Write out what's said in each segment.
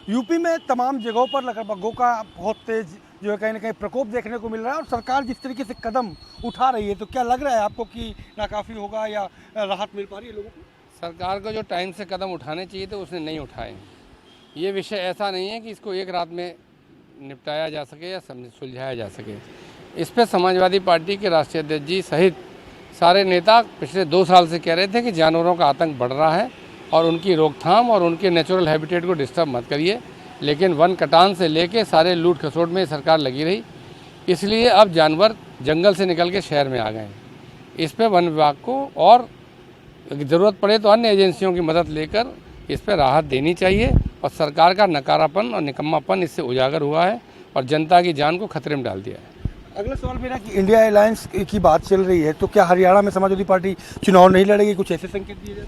UP में तमाम जगहों पर लगभगों का बहुत तेज जो है कहीं ना कहीं प्रकोप देखने को मिल रहा है और सरकार जिस तरीके से कदम उठा रही है, तो क्या लग रहा है आपको कि नाकाफ़ी होगा या राहत मिल पा रही है लोगों को? सरकार को जो टाइम से कदम उठाने चाहिए थे उसने नहीं उठाए। ये विषय ऐसा नहीं है कि इसको एक रात में निपटाया जा सके या सुलझाया जा सके। इस पर समाजवादी पार्टी के राष्ट्रीय अध्यक्ष जी सहित सारे नेता पिछले 2 साल से कह रहे थे कि जानवरों का आतंक बढ़ रहा है और उनकी रोकथाम और उनके नेचुरल हैबिटेट को डिस्टर्ब मत करिए, लेकिन वन कटान से लेके सारे लूट खसोट में सरकार लगी रही। इसलिए अब जानवर जंगल से निकल के शहर में आ गए हैं। इस पर वन विभाग को और ज़रूरत पड़े तो अन्य एजेंसियों की मदद लेकर इस पर राहत देनी चाहिए और सरकार का नकारापन और निकम्मापन इससे उजागर हुआ है और जनता की जान को खतरे में डाल दिया है। अगला सवाल मेरा कि इंडिया अलायंस की बात चल रही है, तो क्या हरियाणा में समाजवादी पार्टी चुनाव नहीं लड़ेगी? कुछ ऐसे संकेत दिए जाए?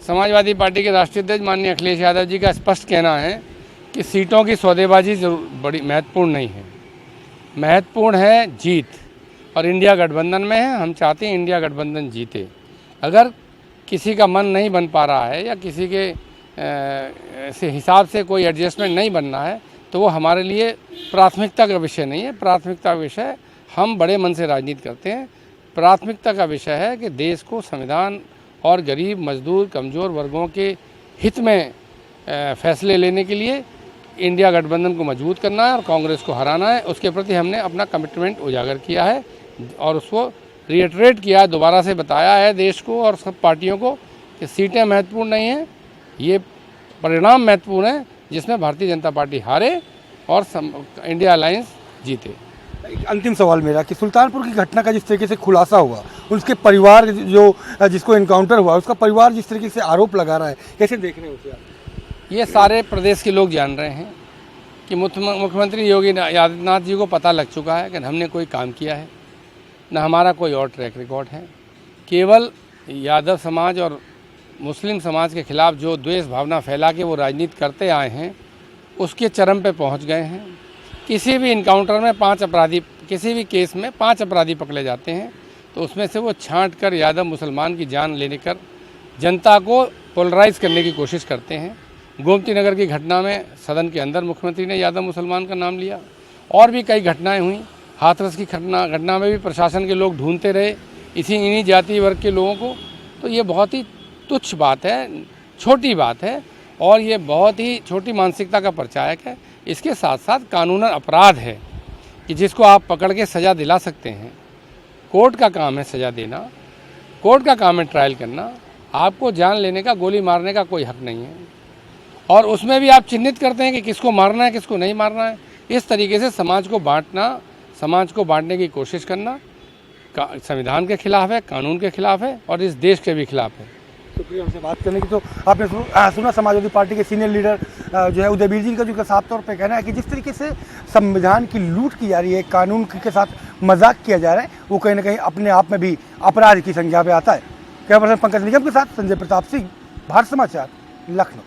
समाजवादी पार्टी के राष्ट्रीय अध्यक्ष माननीय अखिलेश यादव जी का स्पष्ट कहना है कि सीटों की सौदेबाजी बड़ी महत्वपूर्ण नहीं है, महत्वपूर्ण है जीत। और इंडिया गठबंधन में है, हम चाहते हैं इंडिया गठबंधन जीते। अगर किसी का मन नहीं बन पा रहा है या किसी के से हिसाब से कोई एडजस्टमेंट नहीं बनना है तो वो हमारे लिए प्राथमिकता का विषय नहीं है। प्राथमिकता का विषय, हम बड़े मन से राजनीति करते हैं। प्राथमिकता का विषय है कि देश को संविधान और गरीब, मजदूर, कमज़ोर वर्गों के हित में फैसले लेने के लिए इंडिया गठबंधन को मजबूत करना है और कांग्रेस को हराना है। उसके प्रति हमने अपना कमिटमेंट उजागर किया है और उसको रिएटरेट किया, दोबारा से बताया है देश को और सब पार्टियों को कि सीटें महत्वपूर्ण नहीं हैं, ये परिणाम महत्वपूर्ण है जिसमें भारतीय जनता पार्टी हारे और इंडिया अलायंस जीते। एक अंतिम सवाल मेरा कि सुल्तानपुर की घटना का जिस तरीके से खुलासा हुआ, उसके परिवार जो जिसको इनकाउंटर हुआ उसका परिवार जिस तरीके से आरोप लगा रहा है, कैसे देख रहे हैं उसे आप? ये सारे प्रदेश के लोग जान रहे हैं कि मुख्यमंत्री योगी आदित्यनाथ जी को पता लग चुका है कि हमने कोई काम किया है, न हमारा कोई और ट्रैक रिकॉर्ड है। केवल यादव समाज और मुस्लिम समाज के खिलाफ जो द्वेष भावना फैला के वो राजनीति करते आए हैं उसके चरम पे पहुंच गए हैं। किसी भी इनकाउंटर में 5 अपराधी, किसी भी केस में 5 अपराधी पकड़े जाते हैं तो उसमें से वो छांट कर यादव मुसलमान की जान लेने कर जनता को पोलराइज करने की कोशिश करते हैं। गोमती नगर की घटना में सदन के अंदर मुख्यमंत्री ने यादव मुसलमान का नाम लिया। और भी कई घटनाएं हुई। हाथरस की घटना में भी प्रशासन के लोग ढूंढते रहे इन्हीं जाति वर्ग के लोगों को। तो ये बहुत ही तुच्छ बात है, छोटी बात है और ये बहुत ही छोटी मानसिकता का परिचायक है। इसके साथ साथ कानूनन अपराध है कि जिसको आप पकड़ के सज़ा दिला सकते हैं। कोर्ट का काम है सज़ा देना, कोर्ट का काम है ट्रायल करना। आपको जान लेने का, गोली मारने का कोई हक नहीं है और उसमें भी आप चिन्हित करते हैं कि किसको मारना है, किसको नहीं मारना है। इस तरीके से समाज को बांटना, समाज को बांटने की कोशिश करना संविधान के खिलाफ है, कानून के खिलाफ है और इस देश के भी खिलाफ है। शुक्रिया हमसे बात करने की। तो आपने सुना समाजवादी पार्टी के सीनियर लीडर जो है उदयवीर जी का जो साफ तौर पे कहना है कि जिस तरीके से संविधान की लूट की जा रही है, कानून के साथ मजाक किया जा रहा है, वो कहीं ना कहीं अपने आप में भी अपराध की संज्ञा पे आता है। कैमरा पर्सन पंकज निगम के साथ संजय प्रताप सिंह, भारत समाचार, लखनऊ।